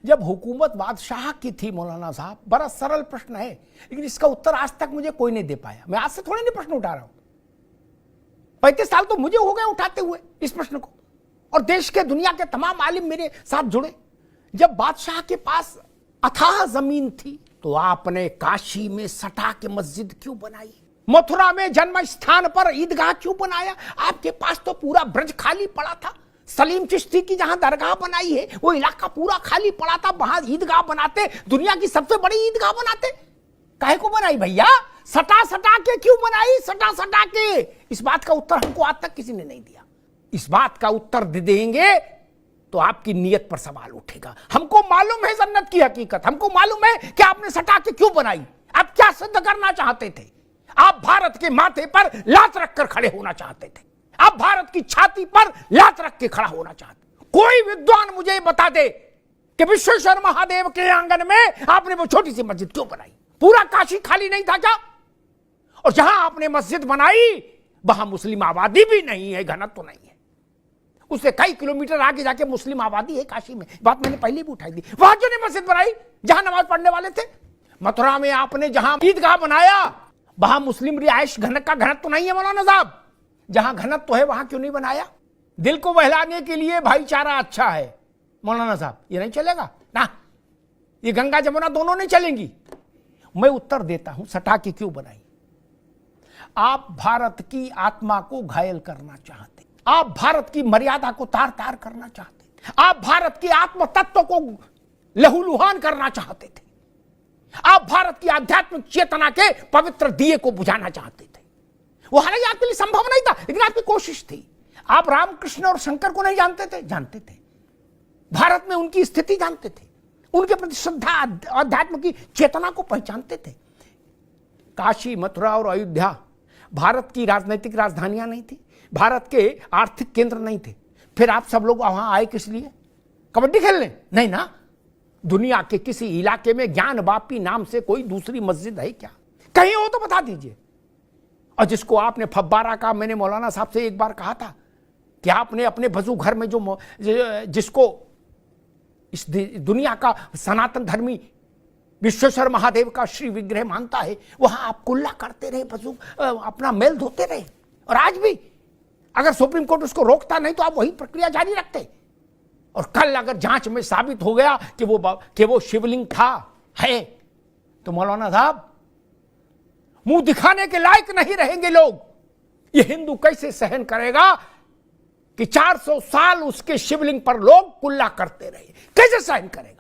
जब हुकूमत बादशाह की थी मौलाना साहब, बड़ा सरल प्रश्न है लेकिन इसका उत्तर आज तक मुझे कोई नहीं दे पाया। मैं आज से थोड़ी नहीं प्रश्न उठा रहा हूं, 35 साल तो मुझे हो गए उठाते हुए इस प्रश्न को, और देश के दुनिया के तमाम आलिम मेरे साथ जुड़े। जब बादशाह के पास अथाह जमीन थी तो आपने काशी में सटा के मस्जिद क्यों बनाई? मथुरा में जन्म स्थान पर ईदगाह क्यों बनाया? आपके पास तो पूरा ब्रज खाली पड़ा था। सलीम चिश्ती की जहां दरगाह बनाई है वो इलाका पूरा खाली पड़ा था, वहां ईदगाह बनाते, दुनिया की सबसे बड़ी ईदगाह बनाते। काहे को बनाई भैया? सटा सटा के क्यों बनाई? सटा सटा के। इस बात का उत्तर हमको आज तक किसी ने नहीं दिया। इस बात का उत्तर दे देंगे तो आपकी नीयत पर सवाल उठेगा। हमको मालूम है जन्नत की हकीकत, हमको मालूम है कि आपने सटा के क्यों बनाई। आप क्या सिद्ध करना चाहते थे? आप भारत के माथे पर लात रखकर खड़े होना चाहते थे, आप भारत की छाती पर लात रख के खड़ा होना चाहते। कोई विद्वान मुझे बता दे कि विश्वेश्वर महादेव के आंगन में आपने वो छोटी सी मस्जिद क्यों बनाई? पूरा काशी खाली नहीं था क्या? और जहां आपने मस्जिद बनाई वहां मुस्लिम आबादी भी नहीं है, घनत्व तो नहीं है। उससे कई किलोमीटर आगे जाके मुस्लिम आबादी है काशी में, बात मैंने पहले भी उठाई थी। वहां जो ने मस्जिद बनाई जहां नमाज पढ़ने वाले थे। मथुरा में आपने जहां ईदगाह बनाया वहां मुस्लिम रिहायश का घनत्व तो नहीं है मौलाना साहब। जहां घनत्व तो है वहां क्यों नहीं बनाया? दिल को बहलाने के लिए भाईचारा अच्छा है मौलाना साहब, ये नहीं चलेगा ना, ये गंगा जमुना दोनों नहीं चलेंगी। मैं उत्तर देता हूं, सटा के क्यों बनाई? आप भारत की आत्मा को घायल करना चाहते, आप भारत की मर्यादा को तार तार करना चाहते, आप भारत के आत्म तत्व को लहूलुहान करना चाहते थे, आप भारत की आध्यात्मिक चेतना के पवित्र दिए को बुझाना चाहते थे। वो हालांकि आपके लिए संभव नहीं था लेकिन आपकी कोशिश थी। आप रामकृष्ण और शंकर को नहीं जानते थे? जानते थे। भारत में उनकी स्थिति जानते थे, उनके प्रति श्रद्धा अध्यात्म की चेतना को पहचानते थे। काशी, मथुरा और अयोध्या भारत की राजनीतिक राजधानियां नहीं थी, भारत के आर्थिक केंद्र नहीं थे। फिर आप सब लोग वहां आए किस लिए? कबड्डी खेलने? नहीं ना। दुनिया के किसी इलाके में ज्ञान वापी नाम से कोई दूसरी मस्जिद है क्या? कहीं हो तो बता दीजिए। और जिसको आपने फब्बारा का, मैंने मौलाना साहब से एक बार कहा था कि आपने अपने वजू घर में जिसको इस दुनिया का सनातन धर्मी विश्वेश्वर महादेव का श्री विग्रह मानता है, वहां आप कुल्ला करते रहे, वजू अपना मेल धोते रहे। और आज भी अगर सुप्रीम कोर्ट उसको रोकता नहीं तो आप वही प्रक्रिया जारी रखते। और कल अगर जांच में साबित हो गया कि वो शिवलिंग था, है, तो मौलाना साहब मुंह दिखाने के लायक नहीं रहेंगे लोग। ये हिंदू कैसे सहन करेगा कि 400 साल उसके शिवलिंग पर लोग कुल्ला करते रहे? कैसे सहन करेगा?